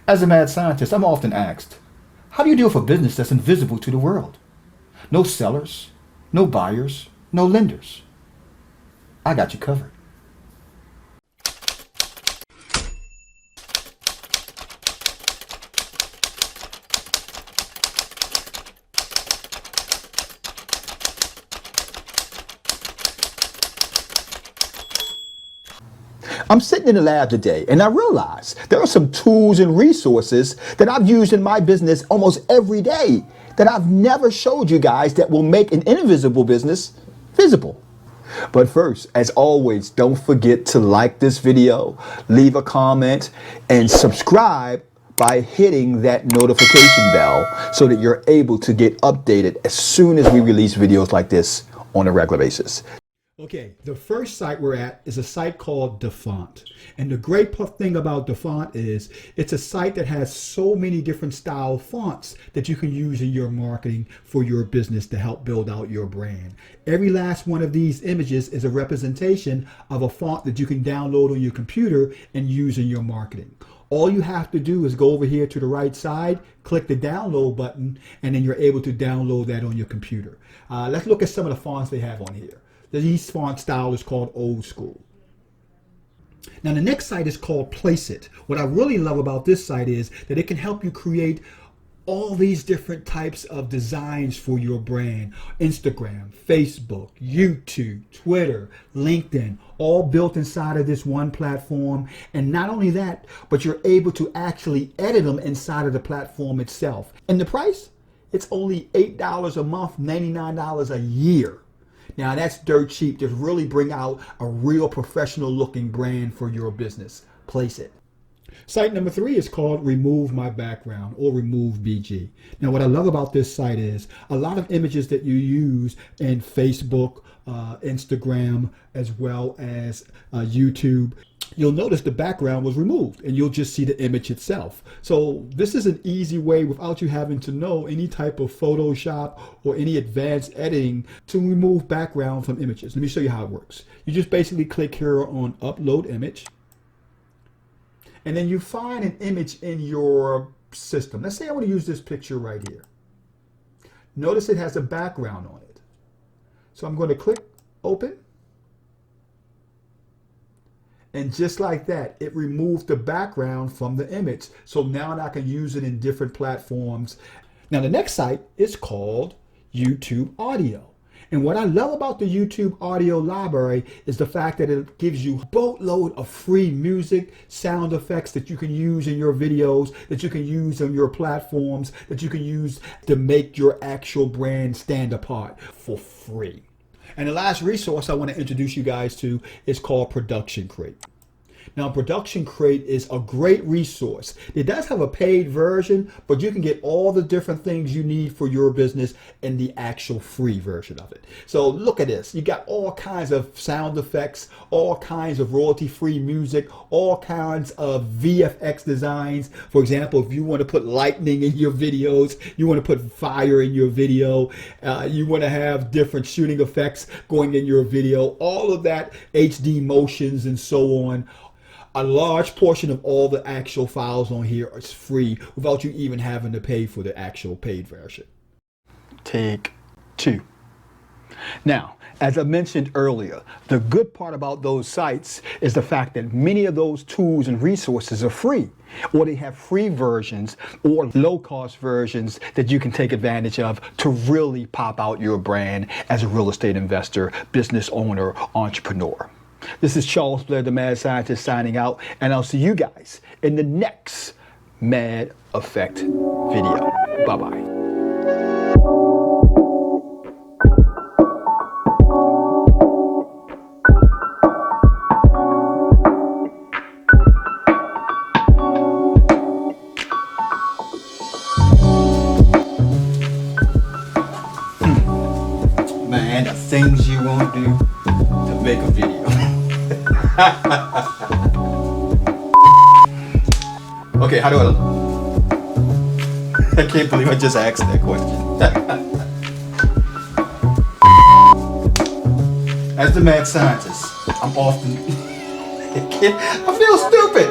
As a mad scientist, I'm often asked, how do you deal with a business that's invisible to the world? No sellers, no buyers, no lenders. I got you covered. I'm sitting in the lab today and I realize there are some tools and resources that I've used in my business almost every day that I've never showed you guys that will make an invisible business visible. But first, as always, don't forget to like this video, leave a comment, and subscribe by hitting that notification bell so that you're able to get updated as soon as we release videos like this on a regular basis. Okay, the first site we're at is a site called Diffent. And the great thing about Diffent is it's a site that has so many different style fonts that you can use in your marketing for your business to help build out your brand. Every last one of these images is a representation of a font that you can download on your computer and use in your marketing. All you have to do is go over here to the right side, click the download button, and then you're able to download that on your computer. Let's look at some of the fonts they have on here. These font style is called old school. Now the next site is called Placeit. What I really love about this site is that it can help you create all these different types of designs for your brand. Instagram, Facebook, YouTube, Twitter, LinkedIn, all built inside of this one platform. And not only that, but you're able to actually edit them inside of the platform itself. And the price? It's only $8 a month, $99 a year. Now that's dirt cheap to really bring out a real professional looking brand for your business. Placeit. Site number 3 is called Remove My Background or Remove BG. Now what I love about this site is a lot of images that you use in Facebook, Instagram, as well as YouTube. You'll notice the background was removed and you'll just see the image itself. So this is an easy way without you having to know any type of Photoshop or any advanced editing to remove background from images. Let me show you how it works. You just basically click here on upload image and then you find an image in your system. Let's say I want to use this picture right here. Notice it has a background on it. So I'm going to click open. And just like that, it removed the background from the image. So now I can use it in different platforms. Now the next site is called YouTube Audio. And what I love about the YouTube audio library is the fact that it gives you a boatload of free music, sound effects that you can use in your videos, that you can use on your platforms, that you can use to make your actual brand stand apart for free. And the last resource I want to introduce you guys to is called Production Crate. Now, Production Crate is a great resource. It does have a paid version, but you can get all the different things you need for your business in the actual free version of it. So look at this. You got all kinds of sound effects, all kinds of royalty-free music, all kinds of VFX designs. For example, if you want to put lightning in your videos, you want to put fire in your video, you want to have different shooting effects going in your video, all of that, HD motions and so on. A large portion of all the actual files on here is free without you even having to pay for the actual paid version. Take 2. Now, as I mentioned earlier, the good part about those sites is the fact that many of those tools and resources are free, or they have free versions or low-cost versions that you can take advantage of to really pop out your brand as a real estate investor, business owner, entrepreneur. This is Charles Blair, the Mad Scientist, signing out, and I'll see you guys in the next Mad Effect video. Bye-bye. Man, the things you won't do to make a video. Okay, how do I look? I can't believe I just asked that question. As the mad scientist, I'm often I feel stupid.